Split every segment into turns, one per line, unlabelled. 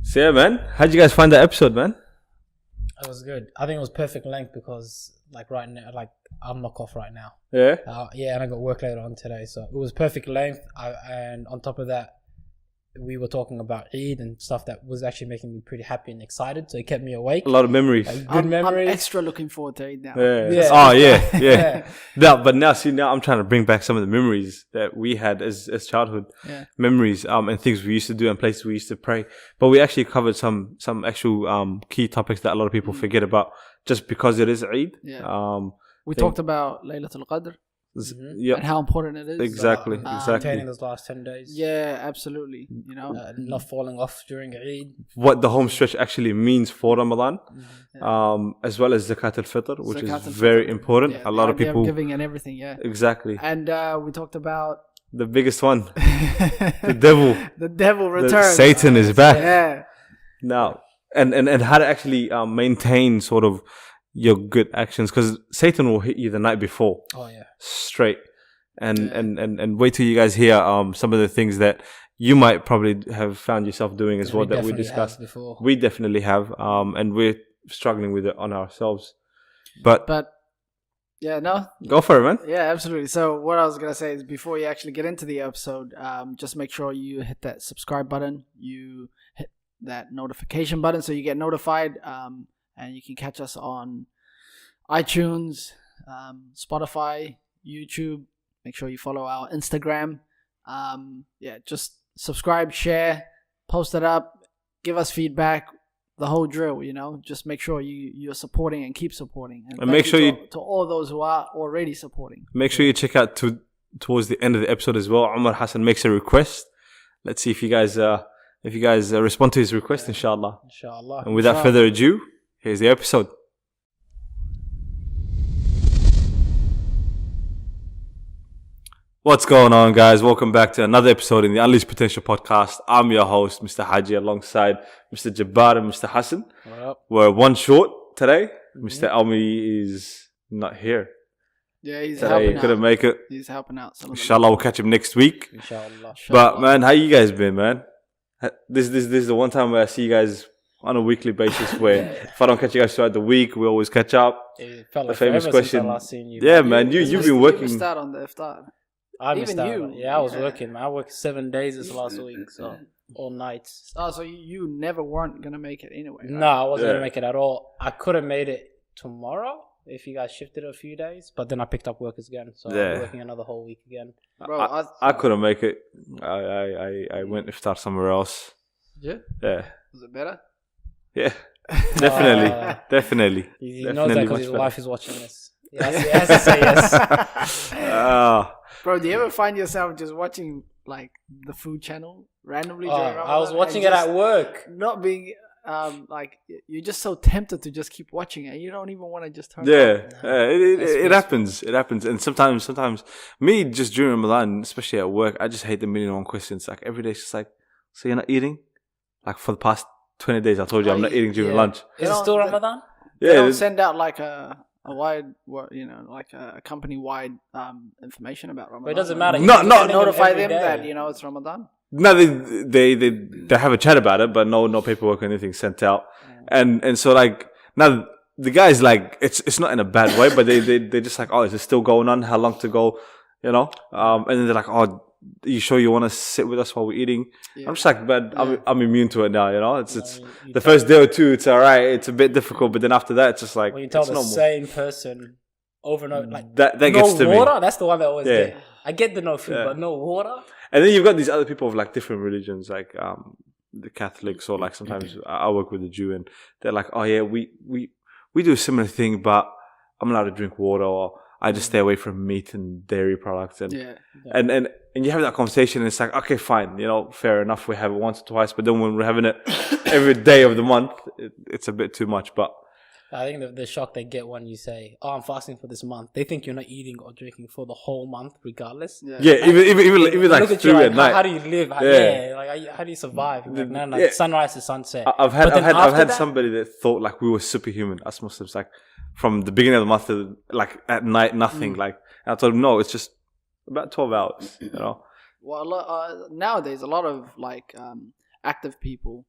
So yeah, man, how'd you guys find that episode, man?
It was good. I think it was perfect length because, like, right now, like, I'm knock off right now.
Yeah.
And I got work later on today, so it was perfect length. And on top of that, we were talking about Eid and stuff that was actually making me pretty happy and excited. So it kept me awake.
A lot of memories.
Like, good memories.
I'm extra looking forward to Eid now.
Yeah. Oh yeah. No, but now I'm trying to bring back some of the memories that we had as childhood memories, and things we used to do and places we used to pray. But we actually covered some actual key topics that a lot of people forget about just because it is Eid.
Yeah. We talked about Laylatul Qadr.
Yeah.
And how important it is.
Exactly.
Maintaining those last 10 days.
Yeah, absolutely. You know,
not falling off during Eid.
What the home stretch actually means for Ramadan, as well as Zakat El-Fitr, which is very important.
Yeah,
a lot of people
giving and everything. Yeah.
Exactly.
And we talked about
the biggest one, the devil.
The devil returns.
Satan is back.
Yeah.
Now, and how to actually maintain sort of your good actions, because Satan will hit you the night before.
Oh yeah.
Straight. And wait till you guys hear some of the things that you might probably have found yourself doing as well that we discussed. We definitely have. And we're struggling with it on ourselves. But yeah, no.
Go
for it, man.
Yeah, absolutely. So what I was going to say is before you actually get into the episode, just make sure you hit that subscribe button. You hit that notification button so you get notified. And you can catch us on iTunes, Spotify, YouTube. Make sure you follow our Instagram. Just subscribe, share, post it up, give us feedback, the whole drill, you know. Just make sure you're supporting and keep supporting. And
make sure
to all those who are already supporting.
Make sure you check out towards the end of the episode as well. Umar Hassan makes a request. Let's see if you guys respond to his request, inshallah.
Inshallah.
And without further ado, here's the episode. What's going on, guys? Welcome back to another episode in the Unleash Potential podcast. I'm your host, Mr. Haji, alongside Mr. Jabbar and Mr. Hassan.
What up?
We're one short today. Mr. Almi is not here.
Yeah, he's
today
helping
he
out.
couldn't make it.
He's helping out.
Inshallah, we'll catch him next week.
Inshallah.
But man, how you guys been, man? This is the one time where I see you guys on a weekly basis where if I don't catch you guys throughout the week, we always catch up.
It felt like
the famous question.
Last seen you.
Yeah, man, you've been working.
You missed out on the iftar.
I missed
Even
out.
you.
Yeah, I was working, man. I worked 7 days this last week, so all nights.
Oh, so you never weren't gonna make it anyway? Right?
No, I wasn't gonna make it at all. I could have made it tomorrow if you guys shifted it a few days, but then I picked up work again, so I'm working another whole week again.
Bro,
I couldn't make it. I went iftar somewhere else.
Yeah.
Yeah.
Was it better?
Yeah. Definitely.
He knows that because his wife is watching this. He has to say yes.
Bro, do you ever find yourself just watching like the food channel randomly during Ramadan?
I was watching it at work.
Not being like you're just so tempted to just keep watching it. You don't even want to just turn.
It happens. It happens, and sometimes me just during Ramadan, especially at work, I just hate the 1,000,001 questions. Like every day, it's just like, so you're not eating? Like for the past 20 days, I told you I'm not eating during lunch.
Is it still Ramadan?
They don't send out like a wide, like a company-wide information about Ramadan.
But it doesn't matter.
Not notify them that it's Ramadan.
No, they have a chat about it, but no paperwork or anything sent out. And so like now the guys like it's not in a bad way, but they just like, oh, is it still going on? How long to go? You know? And then they're like, oh, you sure you want to sit with us while we're eating? Yeah. I'm just like, but I'm immune to it now, you know? It's the first day or two, it's all right. It's a bit difficult, but then after that, it's just like,
when you tell the same person over and over, like,
that
no
gets to
water,
me.
that's the one that always get. I get the no food, but no water.
And then you've got these other people of like different religions, like the Catholics, or like sometimes I work with a Jew, and they're like, oh yeah, we do a similar thing, but I'm allowed to drink water, or I just stay away from meat and dairy products, and you have that conversation, and it's like, okay, fine, fair enough, we have it once or twice, but then when we're having it every day of the month, it's a bit too much. But
I think the shock they get when you say, "Oh, I'm fasting for this month," they think you're not eating or drinking for the whole month, regardless.
Yeah, even like through at night.
How do you live? How do you survive? Like, no, sunrise to sunset.
I've had somebody that thought like we were superhuman, us Muslims, like from the beginning of the month to like at night, nothing. Like, and I told him, no, it's just about 12 hours.
Well, nowadays a lot of like active people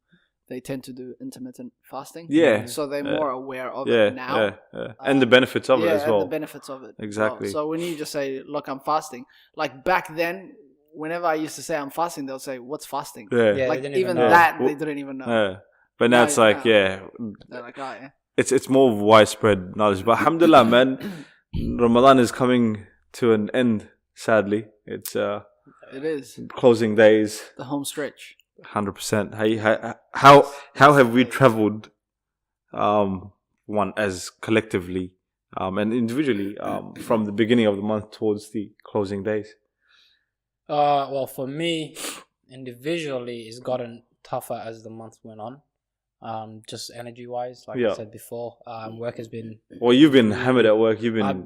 they tend to do intermittent fasting.
Yeah.
So they're more aware of
Yeah,
it now.
And the benefits of it as well.
And the benefits of it.
Exactly.
So when you just say, look, I'm fasting, like back then, whenever I used to say I'm fasting, they'll say, what's fasting?
Yeah.
Like
they didn't
even
know.
that, they didn't even know.
Yeah. But now it's like,
They're like, oh, yeah.
it's more widespread knowledge. But alhamdulillah, man, Ramadan is coming to an end, sadly. It's
It is.
closing days.
The home stretch.
100%. How have we traveled, one as collectively, and individually, from the beginning of the month towards the closing days?
Well, for me, individually, it's gotten tougher as the month went on. Just energy-wise, like I said before, work has been...
Well, you've been hammered at work. You've been...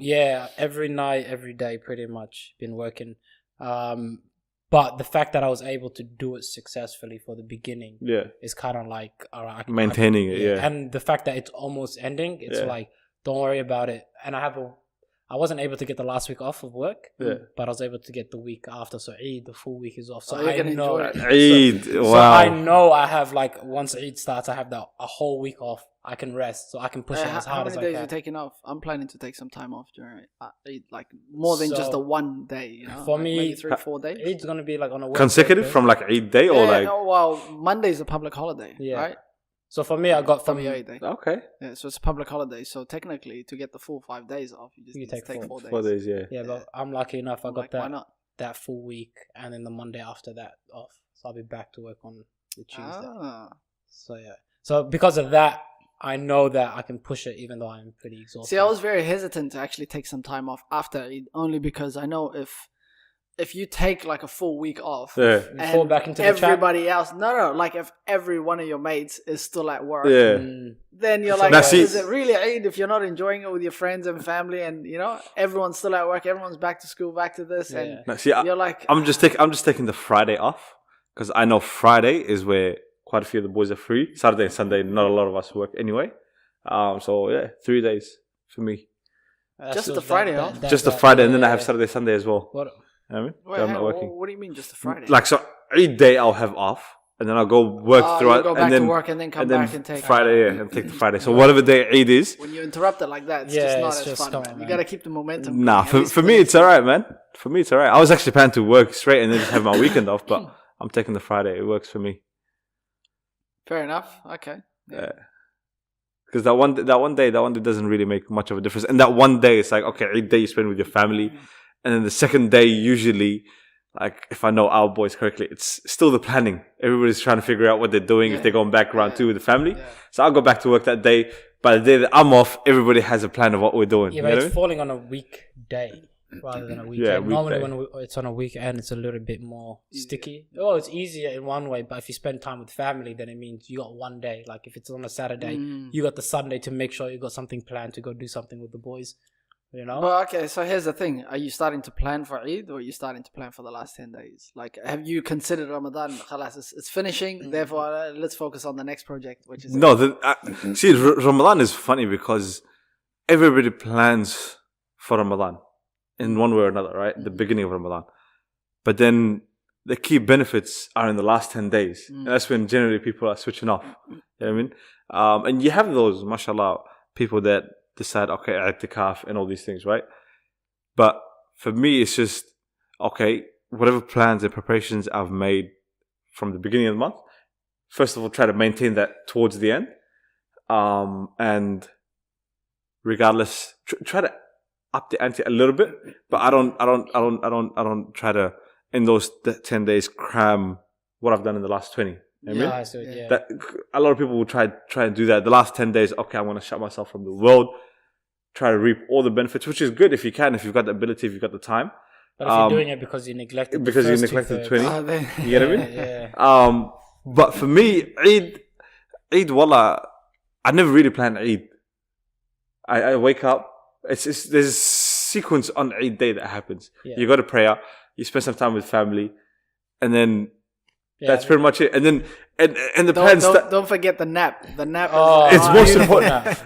every night, every day, pretty much been working. But the fact that I was able to do it successfully for the beginning is kind of like...
maintaining it,
And the fact that it's almost ending, it's like, don't worry about it. And I wasn't able to get the last week off of work, but I was able to get the week after. So Eid, the full week is off. So I know
Eid. Wow.
So I know I have like once Eid starts, I have a whole week off. I can rest, so I can push it as hard as I can.
How many days are you taking off? I'm planning to take some time off during Eid, like more than just the one day. You know,
for
like
me,
maybe 3 or 4 days.
Eid's gonna be like on a
consecutive from like Eid day or like.
No, well, Monday's a public holiday, right?
So for me, I got from
Eid day.
Okay.
Yeah, so it's a public holiday. So technically, to get the full 5 days off, you just need to take 4 days.
4 days, yeah.
Yeah, but I'm lucky enough. I got
why not?
that full week, and then the Monday after that off. So I'll be back to work on the Tuesday. So yeah. So because of that, I know that I can push it, even though I'm pretty exhausted.
See, I was very hesitant to actually take some time off after Eid, only because I know if you take like a full week off,
you fall back into
everybody else. No, like if every one of your mates is still at work, then you're like, is it really Eid if you're not enjoying it with your friends and family, and you know everyone's still at work, everyone's back to school, back to this, and you're like,
I'm just taking the Friday off because I know Friday is where quite a few of the boys are free. Saturday and Sunday, not a lot of us work anyway. So yeah, 3 days for me.
Just the Friday off.
Just the Friday, and then I have Saturday, Sunday as well.
What?
I mean,
Wait,
I'm not working.
What do you mean just a Friday?
Like, so Eid day I'll have off, and then I'll go work throughout,
go back
and then
to work, and then come back and take
Friday, and take the Friday. So whatever day Eid is.
When you interrupt it like that, it's just not as fun. Man. You gotta keep the momentum.
Nah, for me it's alright, man. For me it's alright. I was actually planning to work straight and then just have my weekend off, but I'm taking the Friday. It works for me.
Fair enough. Okay.
Yeah. Because that one day doesn't really make much of a difference. And that one day, it's like, okay, Eid day you spend with your family, and then the second day usually. Like, if I know our boys correctly, it's still the planning. Everybody's trying to figure out what they're doing, if they're going back round 2 with the family. Yeah. So I'll go back to work that day. By the day that I'm off, everybody has a plan of what we're doing.
Yeah, but it's falling on a weekday rather than a weekend.
Yeah,
normally when it's on a weekend, it's a little bit more sticky. Oh, it's easier in one way, but if you spend time with family, then it means you got one day. Like if it's on a Saturday, you got the Sunday to make sure you got something planned to go do something with the boys. You know?
Well, okay, so here's the thing. Are you starting to plan for Eid, or are you starting to plan for the last 10 days? Like, have you considered Ramadan? Khalas, it's finishing, therefore let's focus on the next project, which is...
No, see, Ramadan is funny because everybody plans for Ramadan in one way or another, right? The beginning of Ramadan. But then the key benefits are in the last 10 days. And that's when generally people are switching off. You know what I mean? And you have those, mashallah, people that decide, okay, i'tikaf and all these things, right? But for me, it's just, okay, whatever plans and preparations I've made from the beginning of the month, first of all, try to maintain that towards the end. And regardless, try to up the ante a little bit, but I don't try to, in those 10 days, cram what I've done in the last 20. You know what I mean? That, a lot of people will try and do that. The last 10 days, okay, I want to shut myself from the world, try to reap all the benefits, which is good if you can, if you've got the ability, if you've got the time.
But if you're doing it because you neglected
20, you get what I mean?
Yeah.
But for me, Eid, wallah, I never really planned Eid. I wake up, there's a sequence on Eid day that happens. You go to prayer, you spend some time with family, and then that's pretty much it. And then and the plans.
Don't forget the nap. The nap.
It's most important.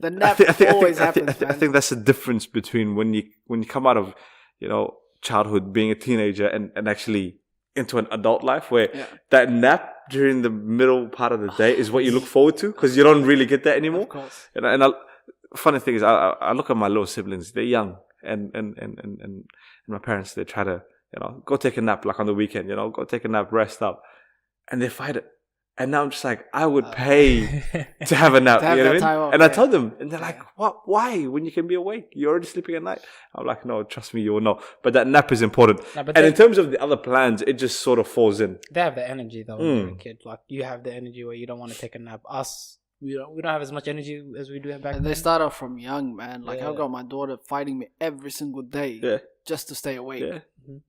The nap always happens.
I think that's the difference between when you come out of childhood, being a teenager, and actually into an adult life where that nap during the middle part of the day is what you look forward to because you don't really get that anymore.
Of course.
Funny thing is, I look at my little siblings. They're young, and my parents, they try to, go take a nap like on the weekend. Go take a nap, rest up, and they fight it. And now I'm just like, I would pay to have a nap.
To have
you know
that
what I mean?
time off,
And I tell them, and they're like, "What? Why? When you can be awake, you're already sleeping at night." I'm like, "No, trust me, you will know." But that nap is important. And in terms of the other plans, it just sort of falls in.
They have the energy though when you're a kid. Like you have the energy where you don't want to take a nap. Us, we don't have as much energy as we do back then.
And they start off from young, man. Like I've got my daughter fighting me every single day just to stay awake.
Yeah.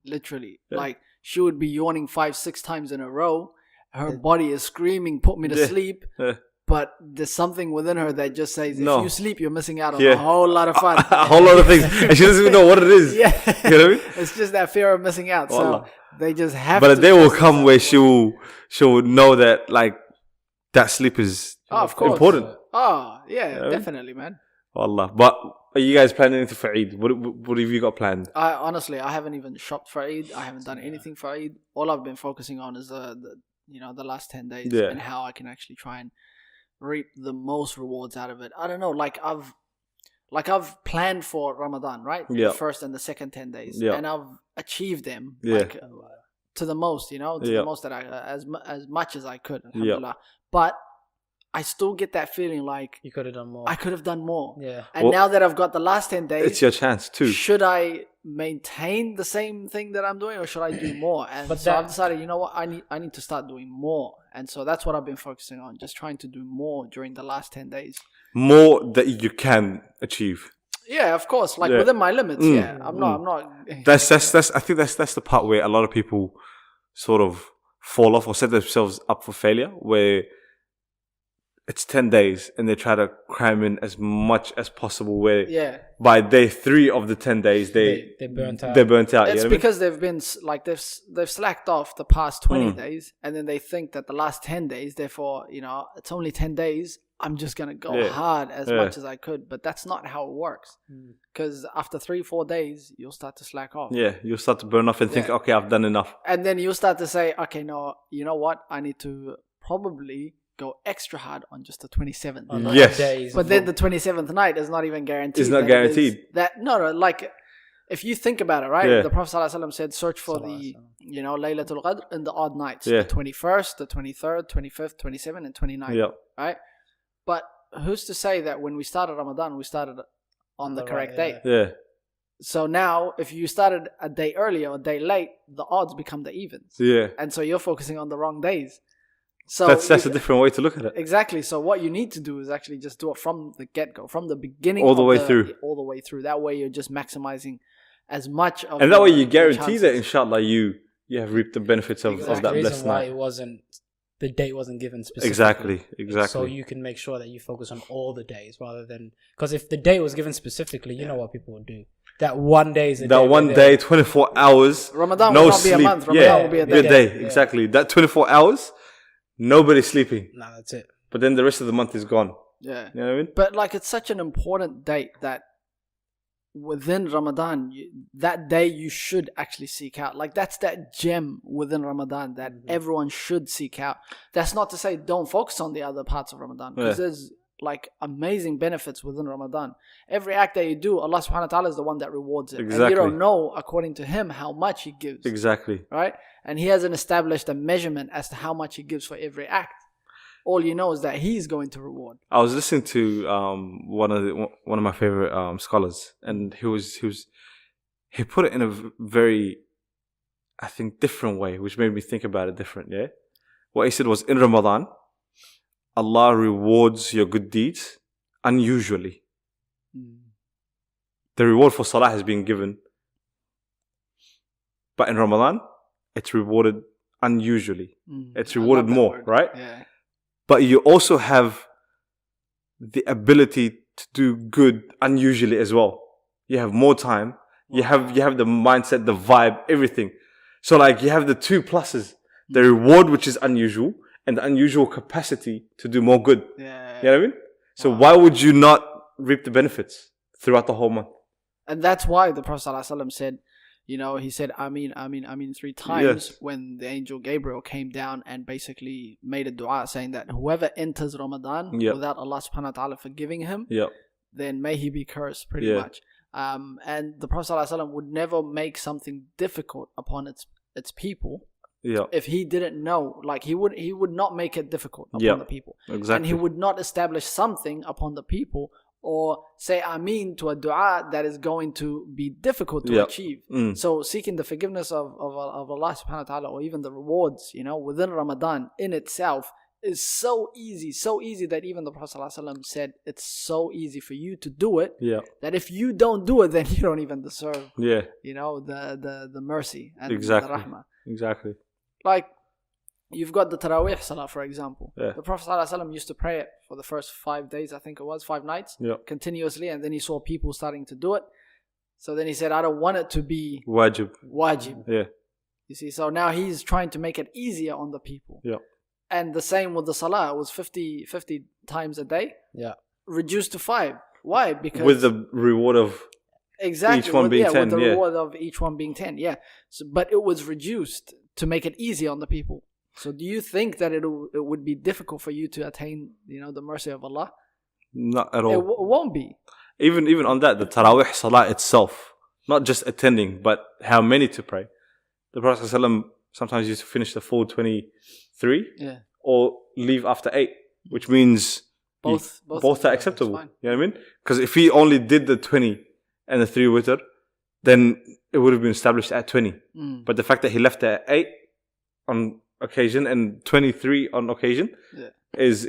Literally. Yeah. Like she would be yawning 5-6 times in a row. Her body is screaming, put me to sleep. Yeah. But there's something within her that just says, if you sleep, you're missing out on a whole lot of fun.
A whole lot of things. And she doesn't even know what it is. Yeah. You know what I mean?
It's just that fear of missing out. So they just have
to. But
a
day will come where she will know that like that sleep is important.
Oh, yeah, definitely, man.
Wallah. But are you guys planning anything for Eid? What have you got planned?
Honestly, I haven't even shopped for Eid. I haven't done anything for Eid. All I've been focusing on is the last 10 days and how I can actually try and reap the most rewards out of it. I don't know, like I've planned for Ramadan, right? The first and the second 10 days, and I've achieved them to the most, to the most that I as much as I could, alhamdulillah. But I still get that feeling like
you could have done more.
I could have done more.
Yeah.
And now that I've got the last 10 days,
it's your chance too.
Should I maintain the same thing that I'm doing, or should I do more? And I've decided, you know what, I need to start doing more. And so that's what I've been focusing on, just trying to do more during the last 10 days.
More that you can achieve.
Yeah, of course, like within my limits. Yeah, I'm not.
That's. I think that's the part where a lot of people sort of fall off or set themselves up for failure, where it's 10 days and they try to cram in as much as possible, where by day 3 of the 10 days they're burnt out. They're burnt out.
It's because they've been like they've slacked off the past 20 days, and then they think that the last 10 days, therefore, it's only 10 days, I'm just gonna go hard as much as I could. But that's not how it works, because after 3-4 days you'll start to slack off.
You'll start to burn off and think, okay, I've done enough.
And then you'll start to say, okay, no, you know what, I need to probably go extra hard on just the 27th.
Yes.
But then the 27th night is not even guaranteed.
It's not guaranteed.
Like if you think about it, right? The Prophet ﷺ said, search for the Laylatul Qadr in the odd nights. The 21st, the 23rd, 25th, 27th, and 29th. Right? But who's to say that when we started Ramadan, we started on the correct day?
Yeah.
So now, if you started a day early or a day late, the odds become the evens.
Yeah.
And so you're focusing on the wrong days. So
that's a different way to look at it.
Exactly. So what you need to do is actually just do it from the get-go, from the beginning,
all the way through.
That way, you're just maximizing as much of.
And that way, you guarantee that, inshallah, you have reaped the benefits of that blessed night.
The reason why the date wasn't given specifically.
Exactly.
So you can make sure that you focus on all the days rather than, because if the date was given specifically, you know what people would do. That one day is a day.
That one day, 24 hours.
Ramadan
will
not
sleep.
Be a month. Ramadan will be a day.
Exactly. That 24 hours. Nobody's sleeping.
No, that's it.
But then the rest of the month is gone.
Yeah.
You know what I mean?
But like, it's such an important date that within Ramadan, that day you should actually seek out. Like, that's that gem within Ramadan that everyone should seek out. That's not to say don't focus on the other parts of Ramadan, because there's like amazing benefits within Ramadan. Every act that you do, Allah subhanahu wa ta'ala is the one that rewards it.
Exactly.
And you don't know, according to Him, how much He gives.
Exactly.
Right? And He hasn't established a measurement as to how much He gives for every act. All you know is that He's going to reward.
I was listening to one of my favorite scholars, and he put it in a very, I think, different way, which made me think about it different. Yeah, what he said was, in Ramadan, Allah rewards your good deeds unusually. The reward for Salah has been given, but in Ramadan, it's rewarded unusually. It's rewarded more, right?
Yeah.
But you also have the ability to do good unusually as well. You have more time. You have the mindset, the vibe, everything. So like, you have the two pluses: the reward, which is unusual, and the unusual capacity to do more good.
Yeah.
You know what I mean? So why would you not reap the benefits throughout the whole month?
And that's why the Prophet ﷺ said, he said Ameen, Ameen, Ameen 3 times when the angel Gabriel came down and basically made a dua saying that whoever enters Ramadan without Allah subhanahu wa ta'ala forgiving him, then may he be cursed, pretty much. And the Prophet ﷺ would never make something difficult upon its people. If he didn't know, like he would not make it difficult upon the people.
Exactly.
And he would not establish something upon the people or say Ameen to a dua that is going to be difficult to achieve. So seeking the forgiveness of Allah subhanahu wa ta'ala, or even the rewards, within Ramadan in itself is so easy that even the Prophet ﷺ said it's so easy for you to do it that if you don't do it, then you don't even deserve the mercy and the rahmah.
Exactly.
Like, you've got the Taraweeh Salah, for example. The Prophet ﷺ used to pray it for the first 5 days, I think it was, 5 nights, continuously, and then he saw people starting to do it. So then he said, I don't want it to be
wajib.
Yeah. You see, so now he's trying to make it easier on the people. And the same with the Salah. It was 50 times a day. Reduced to 5. Why? Because
with the reward of each one being 10.
With the reward of each one being 10. So, but it was reduced to make it easy on the people. So do you think that it would be difficult for you to attain, the mercy of Allah?
Not at all.
It won't be.
Even on that, the Taraweeh Salah itself, not just attending, but how many to pray. The Prophet ﷺ sometimes used to finish the full 23 or leave after 8, which means both are acceptable. You know what I mean? Because if he only did the 20 and the 3 witr, then it would have been established at 20. But the fact that he left at 8 on occasion and 23 on occasion is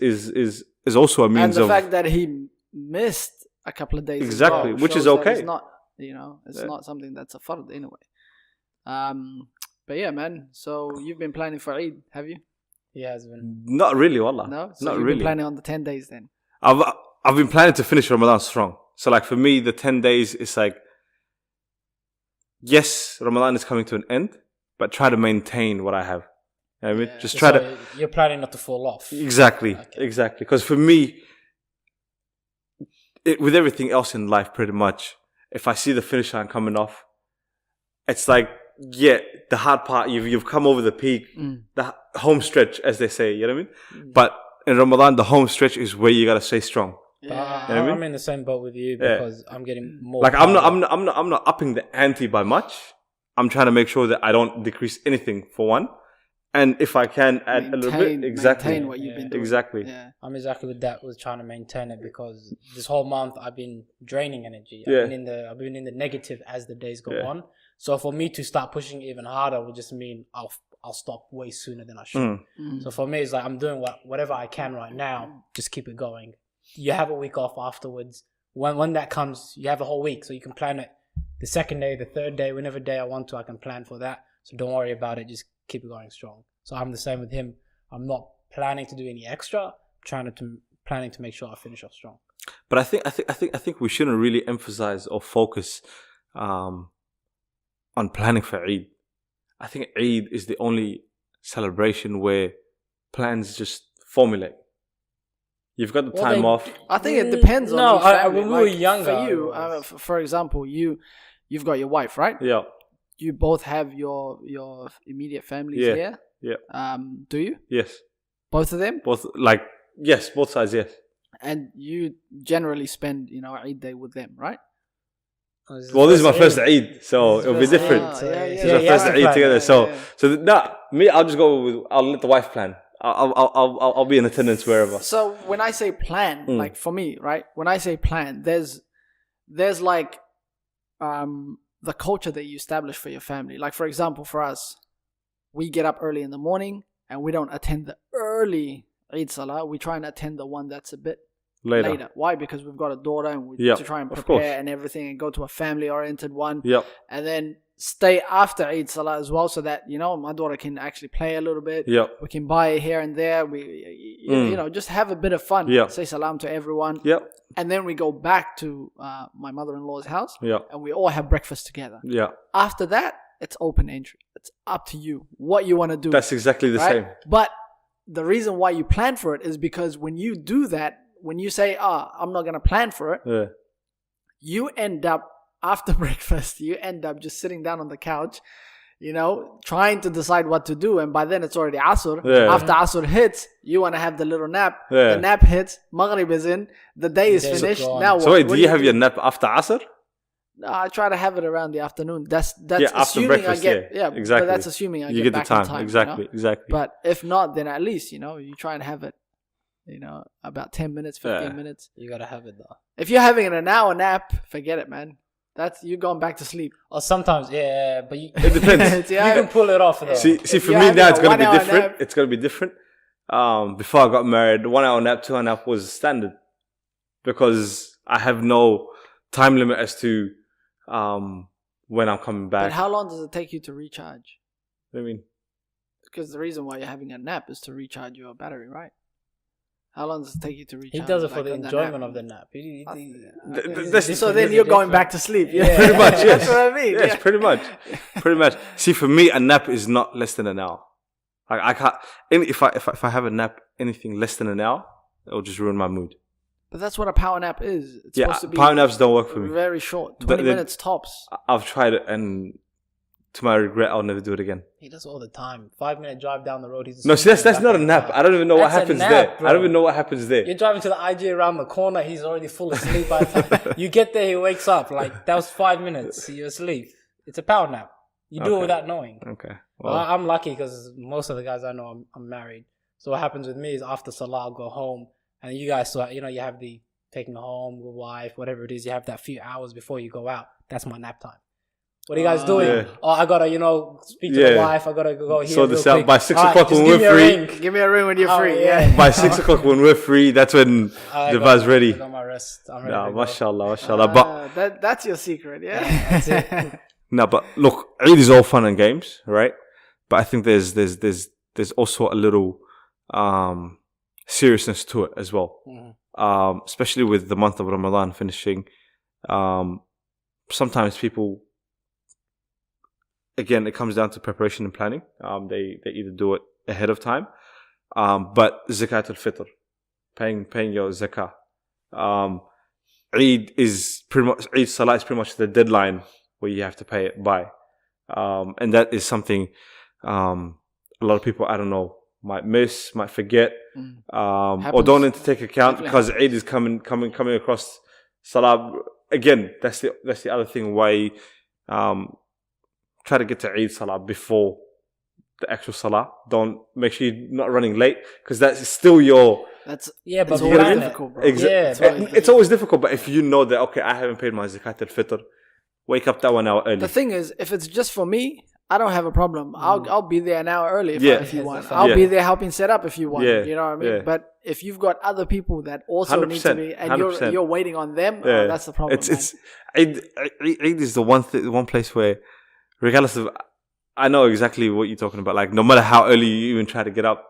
also a means of...
And the fact that he missed a couple of days
exactly, which is okay.
It's not, it's not something that's a fard anyway. But yeah, man. So you've been planning for Eid, have you?
He has been.
Not really, wallah.
No? So
not
you've
really.
been planning on the 10 days then?
I've been planning to finish Ramadan strong. So like for me, the 10 days is like, yes, Ramadan is coming to an end, but try to maintain what I have. You know what I mean? Just try to...
You're planning not to fall off.
Exactly. Because for me, with everything else in life, pretty much, if I see the finish line coming off, it's like, the hard part, you've come over the peak, the home stretch, as they say, you know what I mean? But in Ramadan, the home stretch is where you gotta stay strong.
You know I'm in the same boat with you because I'm getting more.
Like I'm not upping the ante by much. I'm trying to make sure that I don't decrease anything for one, and if I can add a little bit,
maintain what you've been doing.
Exactly.
I'm exactly with that. Was trying to maintain it because this whole month I've been draining energy. I've been in the negative as the days go on. So for me to start pushing even harder would just mean I'll stop way sooner than I should. So for me, it's like I'm doing whatever I can right now. Just keep it going. You have a week off afterwards. When that comes, you have a whole week, so you can plan it. The second day, the third day, whenever day I want to, I can plan for that. So don't worry about it. Just keep it going strong. So I'm the same with him. I'm not planning to do any extra. Planning to make sure I finish off strong.
But I think we shouldn't really emphasize or focus on planning for Eid. I think Eid is the only celebration where plans just formulate. You've got the time off.
I think it depends on
your family.
When
we were younger.
For you, for example, you've got your wife, right?
Yeah.
You both have your immediate families here?
Yeah.
Do you?
Yes.
Both of them?
Both sides, yes.
And you generally spend, Eid day with them, right?
Well, this is my first Eid, so it'll be different. This is my first Eid together. So I'll just go with, I'll let the wife plan. I'll be in attendance wherever.
So when I say plan, like for me, right? When I say plan, there's like the culture that you establish for your family. Like for example, for us, we get up early in the morning and we don't attend the early Eid Salah. We try and attend the one that's a bit later. Why? Because we've got a daughter and we need to try and prepare and everything and go to a family-oriented one.
Yep.
And then stay after Eid Salah as well so that, my daughter can actually play a little bit.
Yep.
We can buy here and there. We, just have a bit of fun.
Yep.
Say salam to everyone.
Yep.
And then we go back to my mother-in-law's house.
Yep.
And we all have breakfast together.
Yeah.
After that, it's open entry. It's up to you what you want to do.
That's exactly the same.
But the reason why you plan for it is because when you do that, when you say, I'm not going to plan for it, you end up after breakfast, you end up just sitting down on the couch, trying to decide what to do. And by then it's already Asr.
Yeah.
After Asr hits, you want to have the little nap.
Yeah.
The nap hits, Maghrib is in, the day is finished.
gone.
Now what?
So wait,
What
do you have your nap after Asr?
No, I try to have it around the afternoon. That's
Yeah, after
assuming
breakfast,
I get
yeah, exactly.
But that's assuming I
You
get
get the
back
time.
in time.
Exactly, exactly.
But if not, then at least you try and have it. About 10 minutes, 15 minutes.
You gotta have it though.
If you're having an hour nap, forget it, man. You're going back to sleep.
Or sometimes, yeah, but
It depends.
you can pull it off though.
See,
If
for
you're
me
having
now
a
it's gonna be
1 hour
different.
nap-
It's gonna be different. Before I got married, 1 hour nap, 2 hour nap was standard because I have no time limit as to when I'm coming back.
But how long does it take you to recharge?
I mean,
Because the reason why you're having a nap is to recharge your battery, right? How long does it take you to recharge?
He does it for
like,
the
on that
enjoyment
nap?
of the nap.
So then you're going back to sleep. Yeah,
pretty much, yes.
That's what I mean.
yes, pretty much, pretty much. See, for me, a nap is not less than an hour. Like I can't. If I have a nap anything less than an hour, it'll just ruin my mood.
But that's what a power nap is. It's
Yeah,
supposed to be
power naps don't work for me.
very short, 20 minutes tops.
I've tried it, and to my regret, I'll never do it again.
He does it all the time. 5-minute drive down the road. He's
No, see, that's not a nap. I don't even know what
That's a
happens
nap,
there.
bro.
I don't even know what happens there.
You're driving to the IG around the corner. He's already full asleep by the time you get there. He wakes up like that was 5 minutes. You're asleep. It's a power nap. You do it
Okay.
without knowing.
Okay.
Well,
Well,
I'm lucky because most of the guys I know, I'm married. So what happens with me is after Salah, I'll go home, and you guys, so you have the taking home with wife, whatever it is. You have that few hours before you go out. That's my nap time. What are you guys doing?
Yeah.
Oh, I gotta, speak to the
Yeah.
wife. I gotta go here.
Sort
real
this out
quick.
by 6
All right,
o'clock
just
when
give
we're
me a
free.
ring.
Give me a ring when you're
Oh,
free.
yeah.
Yeah.
by 6 o'clock when we're free, that's when
I
the
got-
bar's ready.
I got my rest. I'm ready
Nah,
to go.
mashallah, mashallah. But
That's your secret, yeah.
That's it.
no, but look, Eid is all fun and games, right? But I think there's also a little seriousness to it as well.
Mhm.
Especially with the month of Ramadan finishing. Sometimes people, again, it comes down to preparation and planning. They either do it ahead of time, but Zakat El-Fitr, paying your zakah. Eid is pretty much, Eid Salah is pretty much the deadline where you have to pay it by. And that is something a lot of people, I don't know, might miss, might forget, or
Happens.
don't need to take account
Definitely
because Eid is coming across Salah. Again, that's the other thing why try to get to Eid Salah before the actual Salah. Don't make sure you're not running late because that's still your.
That's
Yeah, but
it's
You
always
get what I mean?
difficult, bro.
Yeah,
It's always difficult, but if you know that, okay, I haven't paid my Zakat Al-Fitr, wake up that 1 hour early.
The thing is, if it's just for me, I don't have a problem. I'll be there an hour early if
Yeah.
you want.
That's
I'll
fine.
be there helping set up if you want.
Yeah.
You know what I mean?
Yeah.
But if you've got other people that also need to
100%,
be, and
100%.
you're waiting on them,
Yeah.
that's the problem.
It's Eid is the one place where, regardless of, I know exactly what you're talking about. Like, no matter how early you even try to get up,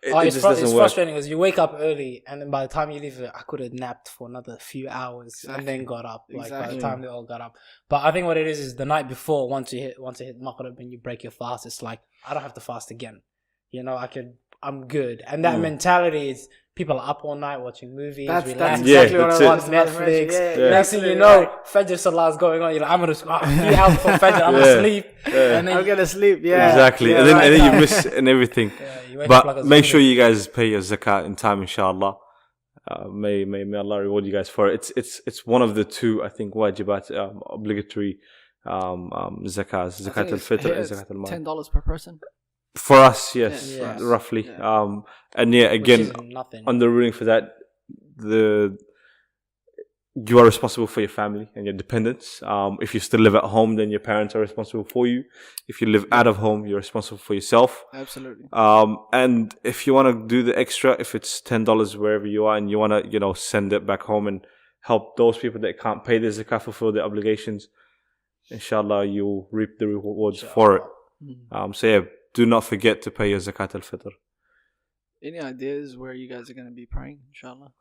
it
it's
just doesn't work.
frustrating because you wake up early and then by the time you leave, I could have napped for another few hours and then got up. Like by
Exactly.
the time they all got up, but I think what it is the night before. Once it hit Maghrib and you break your fast, it's like I don't have to fast again. I'm good. And that mentality is people are up all night watching movies,
That's
relaxing,
exactly
Yeah,
what I
that's
was
it.
about to mention.
Netflix.
Yeah,
Next thing you
absolutely
know,
right.
Fajr Salah is going on. You're like, I'm gonna a few hours before Fajr, I'm
Yeah.
gonna sleep,
Yeah.
and then
I'm gonna sleep. Yeah,
Exactly,
Yeah,
and then
right.
you miss and everything.
you wake up like a
But make
zombie.
sure you guys pay your zakat in time, inshallah. May Allah reward you guys for it. It's one of the two, I think, wajibat, obligatory zakats,
I
zakat
think it's-
al-fitr
here
and
it's
zakat al-mal.
$10 per person.
For us, yes,
Yeah.
roughly.
Yeah.
And yeah,
Which
again,
isn't nothing.
on the ruling for that, you are responsible for your family and your dependents. If you still live at home, then your parents are responsible for you. If you live out of home, you're responsible for yourself.
Absolutely.
And if you want to do the extra, if it's $10 wherever you are, and you want to, send it back home and help those people that can't pay the zakah, fulfill their obligations, inshallah, you'll reap the rewards for it. So yeah, do not forget to pay your zakat al-fitr.
Any ideas where you guys are gonna be praying, inshallah?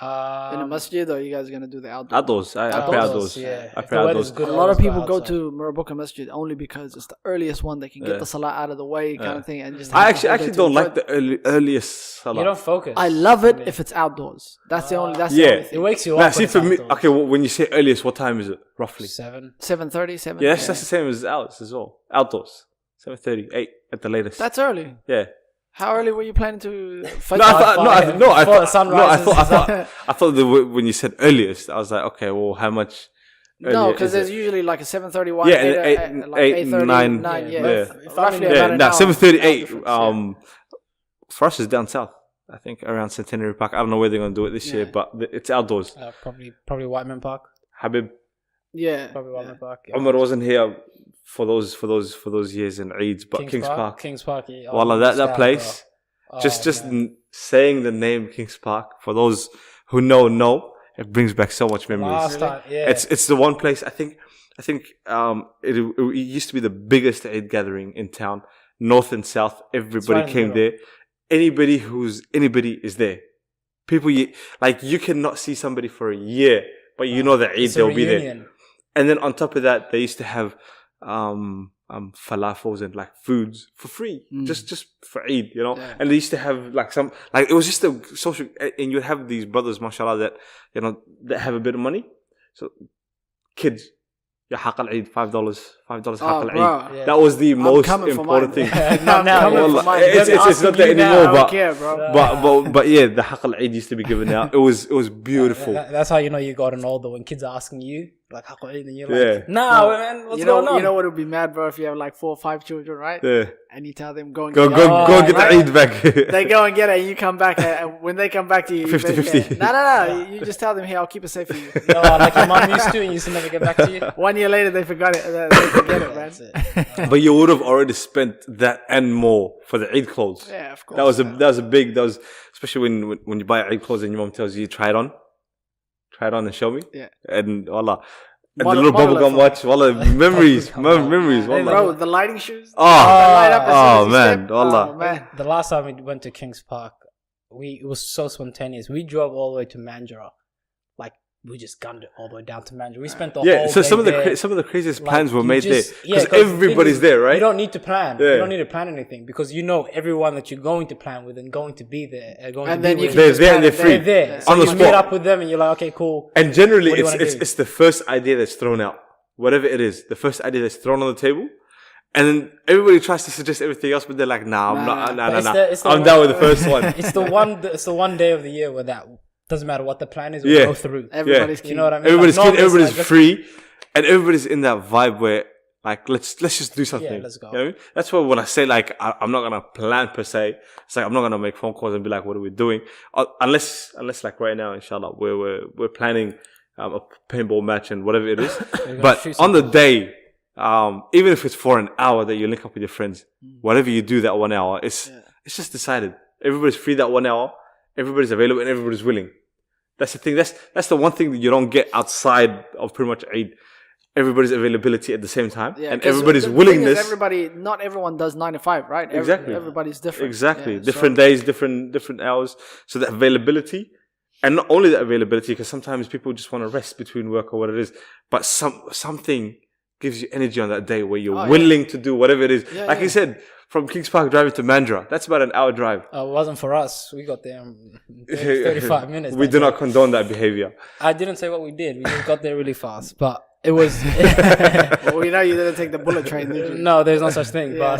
In a masjid, or you guys gonna do the outdoor?
Outdoors. I pray outdoors.
Yeah.
I
If
pray
the weather's
outdoors.
good,
A lot of
I'll
people go
outside.
to Murabuka Masjid only because it's the earliest one they can get the salah out of the way, kind of thing, and just.
I
have the whole day
actually
to
don't
enjoy
like the earliest salah.
You don't focus.
I love it if it's outdoors. That's the only. That's the only
It
thing.
wakes you
Nah,
up.
see, for me, okay, well, when you say earliest, what time is it roughly?
7.
7:30, 7.
Yeah, that's the same as outs as well. Outdoors, 7:30, 8 at the latest.
That's early.
Yeah.
How early were you planning to?
No, I
Before the sun rises.
thought that when you said earliest, I was like, okay, well, how much?
No,
earlier
because
is
there's
it?
usually like a 7:31.
Yeah, and
like
8, 9,
9.
yeah.
Roughly
Yeah,
about an hour.
7:38.
difference,
For us, it's down south. I think around Centenary Park. I don't know where they're gonna do it this year, but it's outdoors.
Probably Whiteman Park.
Habib
yeah.
Probably Whiteman Park. Yeah.
Umar wasn't here for those years in Eids, but Kings Park.
Kings Park. Yeah.
Wallah, that place. Just saying the name Kings Park, for those who know, it brings back so much memories.
Last time, yeah.
It's the one place I think it used to be the biggest Eid gathering in town, north and south. Everybody came there. Anybody is there. People you cannot see somebody for a year, but you know that Eid they'll be there. And then on top of that, they used to have falafels and like foods for free, just for Eid, you know. Yeah. And they used to have it was just a social, and you have these brothers, mashallah, that that have a bit of money. So kids, yeah, haq al-Eid, $5 haq al-Eid. Yeah. That was the most important thing. It's not that anymore, but yeah, the haq al-Eid used to be given out. It was beautiful.
That's how you know you got an older, when kids are asking you like haq al-Eid, and you're like, nah, man, what's going on?
You know what would be mad, bro, if you have like 4 or 5 children, right?
Yeah.
And you tell them go
get the Eid back.
They go and get it, and you come back, and when they come back to you,
50-50.
No. You just tell them, here, I'll keep it safe for you.
Like your mom used to, and you used to never get back to you.
1 year later, they forgot it. They forget it, man.
But you would have already spent that and more for the Eid clothes.
Yeah, of course.
That was a big, especially when you buy Eid clothes and your mom tells you, try it on and show me.
Yeah.
And wallah. And the little bubblegum watch, wallah, memories, wallah.
Bro, the lighting shoes.
Man, wallah.
Man.
The last time we went to Kings Park, it was so spontaneous. We drove all the way to Mandurah. Like, we just gunned it all the way down to Mandurah. We spent the whole day
so some of the craziest plans were made there. Because everybody's there, right?
You don't need to plan.
Yeah.
You don't need to plan anything, because you know everyone that you're going to plan with and going to be there.
They're there and they're free.
They're there. So
on the
you
spot.
meet up with them and you're like, okay, cool.
And generally,
it's
it's the first idea that's thrown out. Whatever it is, the first idea that's thrown on the table. And then everybody tries to suggest everything else, but they're like, nah. I'm down with the first one.
It's the one day of the year where that doesn't matter what the plan is, we'll go through.
Everybody's keen.
You know what I mean?
Everybody's keen, everybody's free, and everybody's in that vibe where, like, let's just do something.
Yeah, let's go.
You know what I mean? That's why when I say, like, I'm not gonna plan per se, it's like I'm not gonna make phone calls and be like, what are we doing? Unless like right now, inshallah, we're planning a paintball match and whatever it is. But on the day, even if it's for an hour that you link up with your friends, whatever you do that 1 hour, it's just decided. Everybody's free that 1 hour. Everybody's available and everybody's willing. That's the thing. That's the one thing that you don't get outside of pretty much Eid. Everybody's availability at the same time, and everybody's willingness.
Not everyone does 9 to 5, right?
Exactly.
Everybody's different.
Exactly. Different days, different hours. So the availability, and not only the availability, because sometimes people just want to rest between work or what it is, but something gives you energy on that day where you're willing to do whatever it is. You said, from Kings Park driving to Mandurah, that's about an hour drive.
It wasn't for us. We got there in 35 minutes.
We do not condone that behavior.
I didn't say what we did. We just got there really fast. But it was...
Well, we know you didn't take the bullet train, did you?
No, there's no such thing. But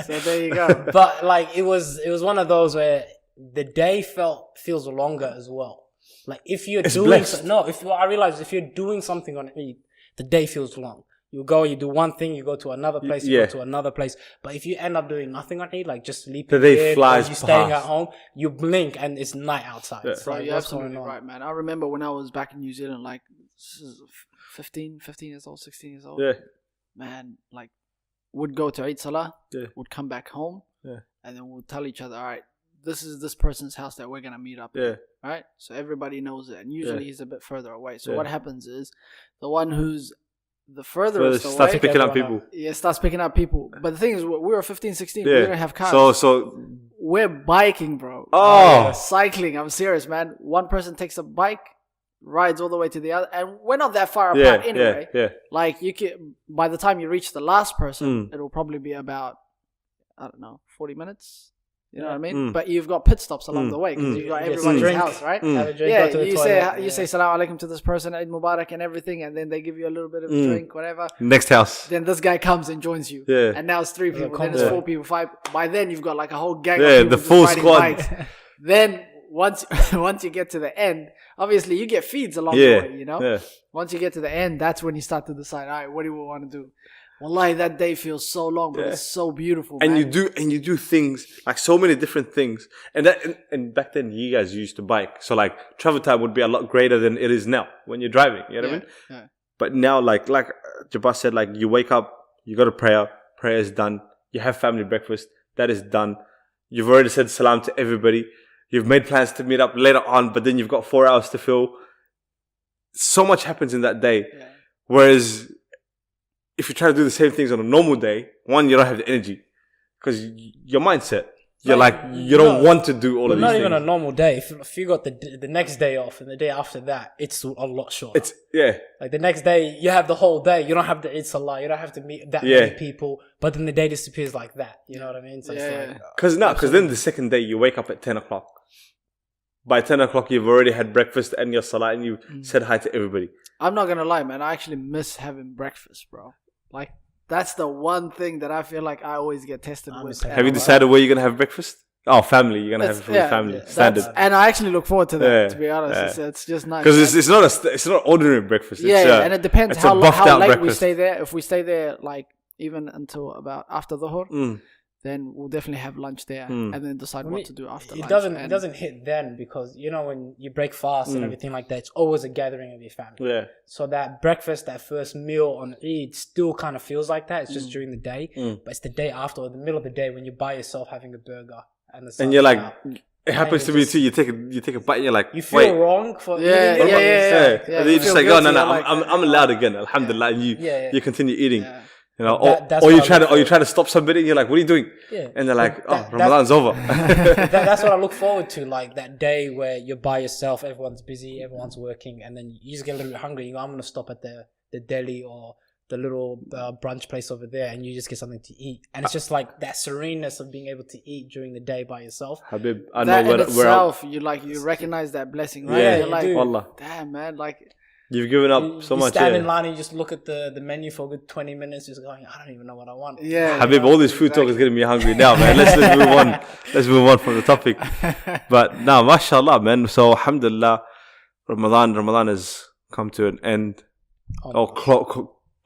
so there you go.
But like, it was one of those where the day feels longer as well. Like, if you're I realize if you're doing something on Eid, the day feels long. You go, you do one thing, you go to another place, you go to another place. But if you end up doing nothing on Eid, like just sleeping,
the day flies
you staying at home, you blink and it's night outside.
Yeah. Bro, you're absolutely right, man. I remember when I was back in New Zealand, like 15 years old, 16 years old.
Yeah.
Man, like, would go to Eid Salah, would come back home, and then we'll tell each other, all right, this is this person's house that we're going to meet up in, right? So everybody knows it. And usually he's a bit further away. So what happens is the one who's the furthest away
starts picking up people.
Starts picking up people. But the thing is, we were 15, 16. We didn't have cars.
So
we're biking, bro.
Oh.
Cycling. I'm serious, man. One person takes a bike, rides all the way to the other, and we're not that far apart anyway.
Yeah.
Like you can, by the time you reach the last person, it'll probably be about, I don't know, 40 minutes. You know what I mean? But you've got pit stops along the way because you've got everybody's house, right?
Have a drink,
Yeah,
go to the
you
toilet.
say Salam Alaikum to this person, Eid Mubarak and everything, and then they give you a little bit of a drink, whatever.
Next house.
Then this guy comes and joins you.
Yeah.
And now it's 3 people, then it's
convoy.
4 people, 5. By then you've got like a whole gang
Yeah,
of people
the
just
full
riding
squad.
bikes. Then once you get to the end, obviously you get feeds along the way, you know?
Yeah.
Once you get to the end, that's when you start to decide, all right, what do we want to do? Wallahi, that day feels so long, but it's so beautiful,
And
man.
you do things, like so many different things. And back then you guys used to bike. So like travel time would be a lot greater than it is now when you're driving. You know what I mean?
Yeah.
But now like Jabbar said, like you wake up, you go to prayer is done. You have family breakfast, that is done. You've already said salam to everybody. You've made plans to meet up later on, but then you've got 4 hours to fill. So much happens in that day.
Yeah.
Whereas if you try to do the same things on a normal day, one, you don't have the energy because your mindset. You're like, you don't want to do all of these
not
things.
even a normal day. If you got the next day off and the day after that, it's a lot shorter. Like the next day, you have the whole day. You don't have the Eid Salah. You don't have to meet that many people. But then the day disappears like that. You know what I mean? So it's like,
Because then the second day, you wake up at 10 o'clock. By 10 o'clock, you've already had breakfast and your salah and you said hi to everybody.
I'm not going to lie, man. I actually miss having breakfast, bro. Like, that's the one thing that I feel like I always get tested with.
Have you decided where you're going to have breakfast? Oh, family. You're going to have it for your family. Standard.
And I actually look forward to that, to be honest. It's just nice.
Because it's not ordinary breakfast.
And it depends how late
breakfast.
we stay there. If we stay there, like, even until about after the Dhuhr, then we'll definitely have lunch there and then decide what to do after lunch.
It doesn't hit then because, you know, when you break fast and everything like that, it's always a gathering of your family.
Yeah.
So that breakfast, that first meal on Eid still kind of feels like that. It's just during the day. But it's the day after or the middle of the day when you're by yourself having a burger. And
you're like, it happens to me too. You take a bite and you're like,
you feel wrong for
yeah. And
then you just like, oh no, I'm allowed again, alhamdulillah. And you continue eating.
Yeah.
You know, or you try to stop somebody and you're like, what are you doing?
Yeah.
And they're like, Ramadan's over.
That's what I look forward to, like that day where you're by yourself, everyone's busy, everyone's working, and then you just get a little bit hungry. You go, I'm going to stop at the deli or the little brunch place over there, and you just get something to eat. And it's just like that sereneness of being able to eat during the day by yourself.
Habib, I
that
know
in
where
itself, you recognize that blessing, right?
Yeah,
you're like,
Wallah.
damn, man, like...
You've given up so much.
You stand in line and you just look at the menu for a good 20 minutes, just going, I don't even know what I want.
Yeah,
Habib, all this food talk is getting me hungry now, man. Let's move on. Let's move on from the topic. But now, mashallah, man. So, alhamdulillah, Ramadan has come to an end,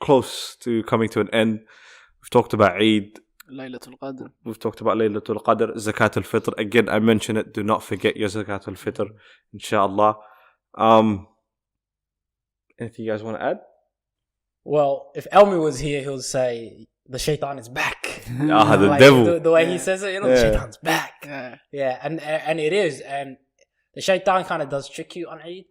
close to coming to an end. We've talked about Eid.
Laylatul Qadr.
We've talked about Laylatul Qadr, Zakat El-Fitr. Again, I mention it. Do not forget your Zakat El-Fitr, inshallah. Anything you guys want to add?
Well, if Elmi was here, he'll say, the shaitan is back.
The devil.
The way he says it, the shaitan's back.
Yeah.
And it is. And the shaitan kind of does trick you on Eid.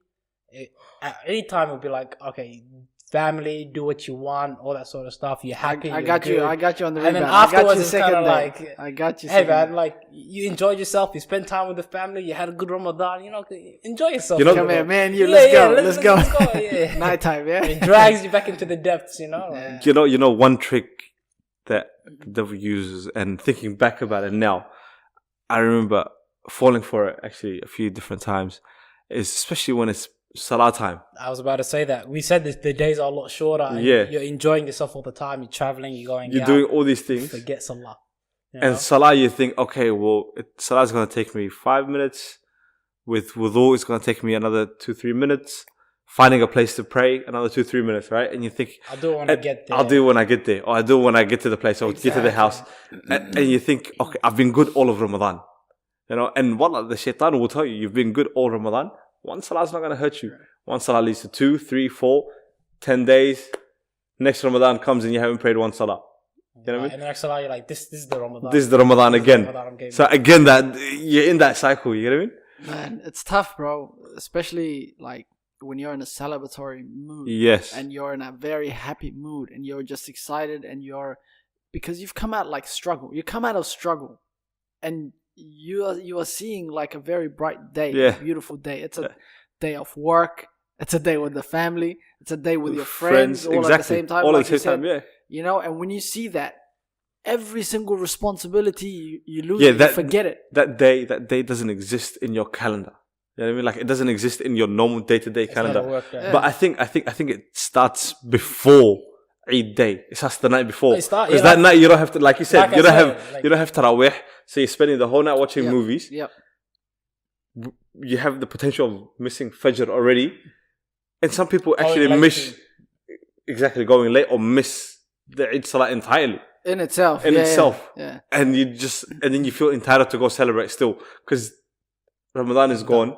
At Eid time, it'll be like, okay, family, do what you want, all that sort of stuff. You're happy.
I got you on the rebound.
And then afterwards, it's kind of
like, I got you.
Hey man, like you enjoyed yourself. You spent time with the family. You had a good Ramadan. You know, enjoy yourself.
Come here, man. Let's go.
Yeah.
Nighttime. Yeah.
It drags you back into the depths. You know.
Yeah.
You know, one trick that the devil uses, and thinking back about it now, I remember falling for it actually a few different times. Is especially when it's Salah time.
I was about to say that. We said that the days are a lot shorter. And you're enjoying yourself all the time. You're traveling. You're going.
You're doing all these things.
Forget Salah.
And Salah, you think, okay, well, Salah's going to take me 5 minutes. With wudu, it's going to take me another 2-3 minutes. Finding a place to pray, another 2-3 minutes, right? And you think,
I'll do it when I get there.
I'll do it when I get there. Or I'll do it when I get to the place. Or get to the house. And you think, okay, I've been good all of Ramadan. You know, and wallah, the shaitan will tell you, you've been good all Ramadan. One Salah's not going to hurt you. One Salah leads to 2, 3, 4, 10 days. Next Ramadan comes and you haven't prayed one Salah. You know what I mean?
And the next Salah, you're like, this is the Ramadan.
This is the Ramadan again. So again, that you're in that cycle. You know what I mean?
Man, it's tough, bro. Especially like when you're in a celebratory mood.
Yes.
And you're in a very happy mood and you're just excited and because you've come out like struggle. You come out of struggle and you are seeing like a very bright day,
Yeah.
a beautiful day. It's a day of work. It's a day with the family. It's a day with your
Friends,
friends, all at the same time.
All
like
at the
you
same time,
said.
yeah.
You know, and when you see that, every single responsibility you lose,
Yeah,
it, you forget it.
That day doesn't exist in your calendar. You know what I mean? Like, it doesn't exist in your normal day-to-day calendar.
Yeah.
But I think it starts before Eid day. It starts the night before. Because that night you don't have to, like you said, you don't have Tarawih. So you're spending the whole night watching movies.
Yep.
You have the potential of missing Fajr already. And some people actually miss going late or miss the Eid Salah entirely.
In itself. Yeah.
And then you feel entitled to go celebrate still. Because Ramadan is gone.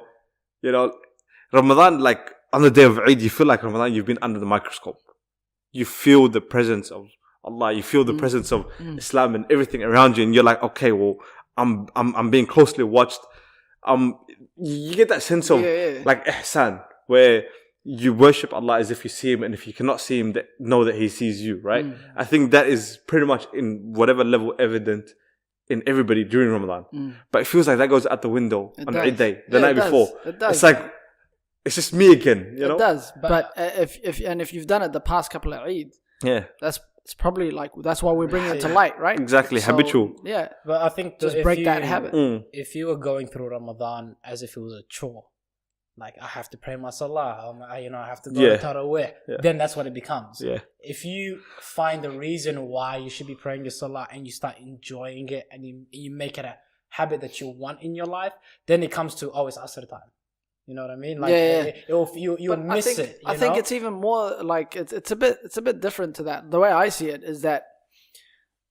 You know, Ramadan, like on the day of Eid, you feel like Ramadan, you've been under the microscope. You feel the presence of Allah. You feel the presence of Islam and everything around you. And you're like, okay, well, I'm being closely watched. You get that sense of like ihsan, where you worship Allah as if you see Him, and if you cannot see Him, know that He sees you, right? I think that is pretty much in whatever level evident in everybody during Ramadan. But it feels like that goes out the window on Eid day, the night before.
It does.
It's like, it's just me again, you know?
It does. But if you've done it the past couple of Eid, it's probably like, that's why we're bringing it to light, right?
Exactly, habitual.
Yeah.
But I think
just break that habit.
If you were going through Ramadan as if it was a chore, like I have to pray my Salah, I have to go to Tarawih, then that's what it becomes.
Yeah.
If you find the reason why you should be praying your Salah and you start enjoying it and you make it a habit that you want in your life, then it comes to, it's Asr time. You know what I mean? Like you'll miss it.
I think it's even more like it's a bit different to that. The way I see it is that,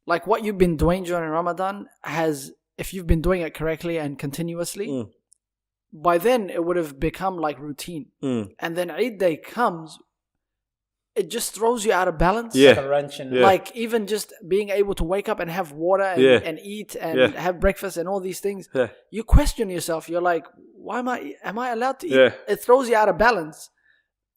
like, what you've been doing during Ramadan if you've been doing it correctly and continuously, by then it would have become like routine. And then Eid day comes, it just throws you out of balance.
Like a wrench in
Like even just being able to wake up and have water and eat and have breakfast and all these things, you question yourself. You're like, why am I allowed to eat? It throws you out of balance,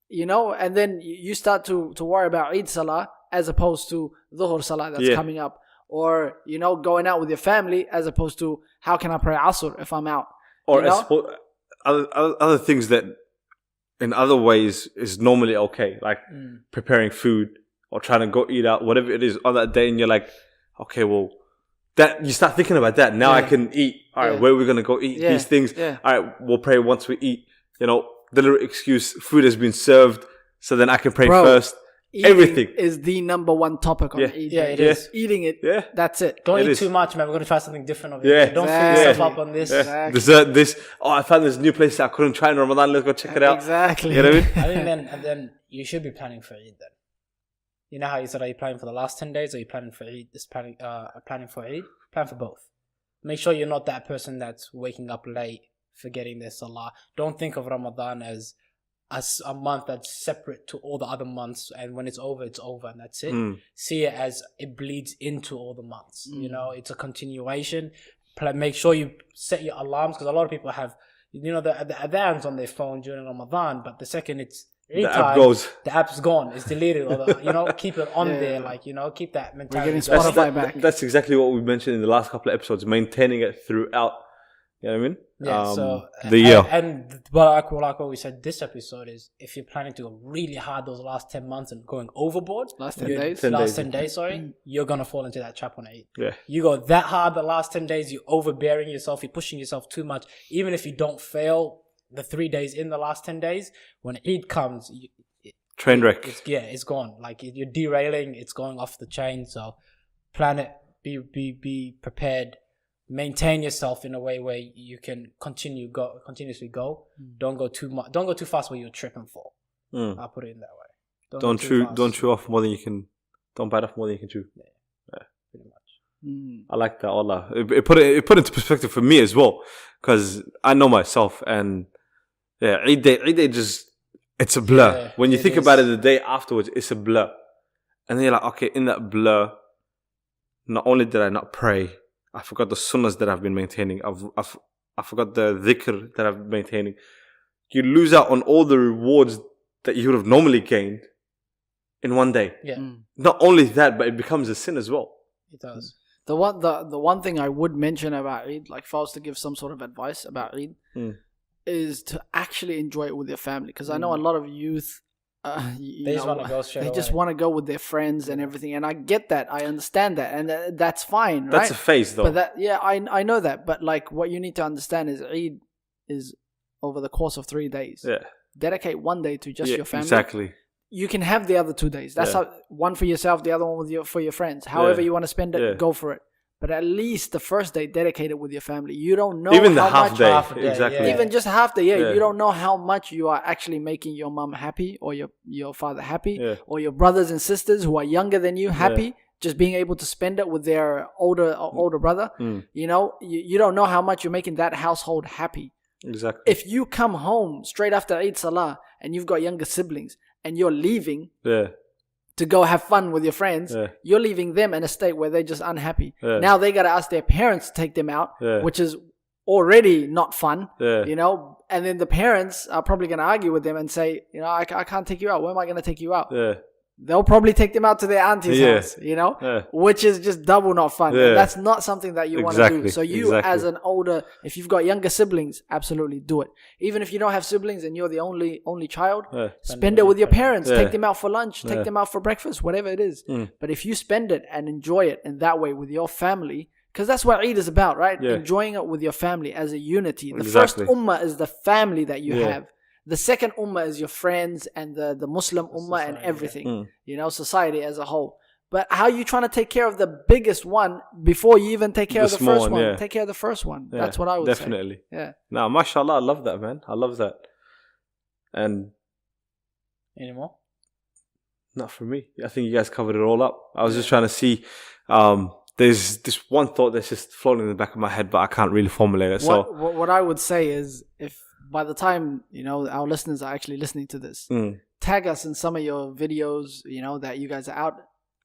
and then you start to worry about Eid Salah as opposed to Dhuhr Salah that's coming up, or going out with your family as opposed to how can I pray Asr if I'm out,
or other things that in other ways is normally okay, like preparing food or trying to go eat out, whatever it is on that day, and you're like, okay, well, that you start thinking about that. Now I can eat. All right, where are we going to go eat these things? All right, we'll pray once we eat. The little excuse, food has been served, so then I can pray first. Everything
is the number one topic on Eid.
It is.
Eating it. Yeah. That's it.
Don't eat too much, man. We're going to try something different over here. Don't fill yourself up on this.
Exactly.
Dessert this. I found this new place that I couldn't try in Ramadan. Let's go check it out.
Exactly.
You know what I mean?
And then you should be planning for Eid then. You know how you said, are you planning for the last 10 days or are you planning for Eid? Planning for Eid? Plan for both. Make sure you're not that person that's waking up late, forgetting their Salah. Don't think of Ramadan as a month that's separate to all the other months, and when it's over and that's it. See it as it bleeds into all the months. It's a continuation. Make sure you set your alarms, because a lot of people have the adhans on their phone during Ramadan, but the second it's Eid time, the app's gone, it's deleted, or keep it on there, keep that mentality.
We're getting Spotify back.
That's exactly what we mentioned in the last couple of episodes, maintaining it throughout. You know what I mean?
Yeah,
the year.
And like what we said this episode is, if you're planning to go really hard those last 10 months and going overboard,
last 10 days,
you're going to fall into that trap on Eid.
Yeah.
You go that hard the last 10 days, you're overbearing yourself, you're pushing yourself too much. Even if you don't fail the 3 days in the last 10 days, when Eid comes,
train wreck.
It's gone. Like, you're derailing, it's going off the chain. So plan it, be prepared. Maintain yourself in a way where you can continuously go. Don't go too much. Don't go too fast where you're tripping for. I'll put it in that way.
Don't chew off more than you can. Don't bite off more than you can chew. Yeah,
pretty much.
I like that. Allah. It put into perspective for me as well, because I know myself, and Eid day just, it's a blur.
Yeah,
when you think about it, the day afterwards, it's a blur, and then you're like, okay, in that blur, not only did I not pray, I forgot the sunnahs that I've been maintaining. I forgot the dhikr that I've been maintaining. You lose out on all the rewards that you would have normally gained in one day.
Yeah.
Not only that, but it becomes a sin as well.
It does.
The one thing I would mention about Eid, like if I was to give some sort of advice about Eid, is to actually enjoy it with your family. Because I know a lot of youth,
they just want to go straight
They
away.
just want to go with their friends and everything, and I get that, I understand that, and that's fine, right?
That's a phase, though.
But I know that. But like, what you need to understand is Eid is over the course of 3 days.
Yeah.
Dedicate one day to just your family.
Exactly.
You can have the other 2 days. That's how, one for yourself, the other one for your friends. However you want to spend it, go for it. But at least the first day, dedicate it with your family. You don't know
even
how
the half
much,
day.
Half a day,
Exactly.
yeah.
even just half the year, you don't know how much you are actually making your mum happy, or your father happy, or your brothers and sisters who are younger than you happy. Just being able to spend it with their older brother. You know, you don't know how much you're making that household happy.
Exactly.
If you come home straight after Eid Salah and you've got younger siblings and you're leaving to go have fun with your friends, you're leaving them in a state where they're just unhappy. Now they got to ask their parents to take them out, which is already not fun, you know, and then the parents are probably going to argue with them and say, you know, I can't take you out. Where am I going to take you out? They'll probably take them out to their auntie's house, you know, which is just double not fun. And that's not something that you want to do. So you as an older, if you've got younger siblings, absolutely do it. Even if you don't have siblings and you're the only child, spend it with your parents. Take them out for lunch, take them out for breakfast, whatever it is. But if you spend it and enjoy it in that way with your family, because that's what Eid is about, right? Enjoying it with your family as a unity. The first ummah is the family that you have. The second ummah is your friends and the Muslim ummah and everything, you know, society as a whole. But how are you trying to take care of the biggest one before you even take care of the first one? Take care of the first one. That's what I would say.
Definitely.
Yeah.
Now, mashallah, I love that, man. I love that. And
Any more?
not for me. I think you guys covered it all up. I was just trying to see. There's this one thought that's just floating in the back of my head, but I can't really formulate it.
What I would say is, if by the time, you know, our listeners are actually listening to this, tag us in some of your videos, you know, that you guys are out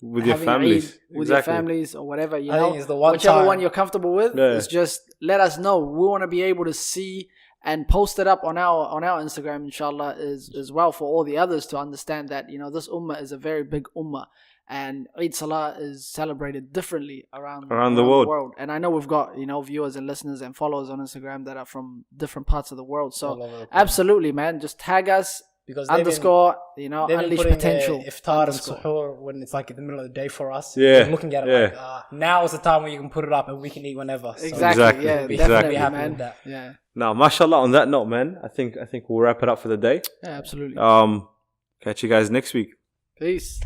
with your families,
with your families or whatever, you
I
know,
think it's the one
whichever
time.
one you're comfortable with. It's just let us know. We want to be able to see and post it up on our Instagram, inshallah, as well, for all the others to understand that, you know, this ummah is a very big ummah. And Eid Salah is celebrated differently around the world. And I know we've got, you know, viewers and listeners and followers on Instagram that are from different parts of the world. So absolutely, man, just tag us, because underscore, you know, unleash potential.
Iftar and suhoor when it's like in the middle of the day for us.
Yeah.
And looking at it like, now is the time where you can put it up and we can eat whenever. So
Exactly. Yeah, definitely,
happy
man.
with that.
Yeah.
Now, mashallah, on that note, man, I think we'll wrap it up for the day.
Yeah, absolutely.
Catch you guys next week.
Peace.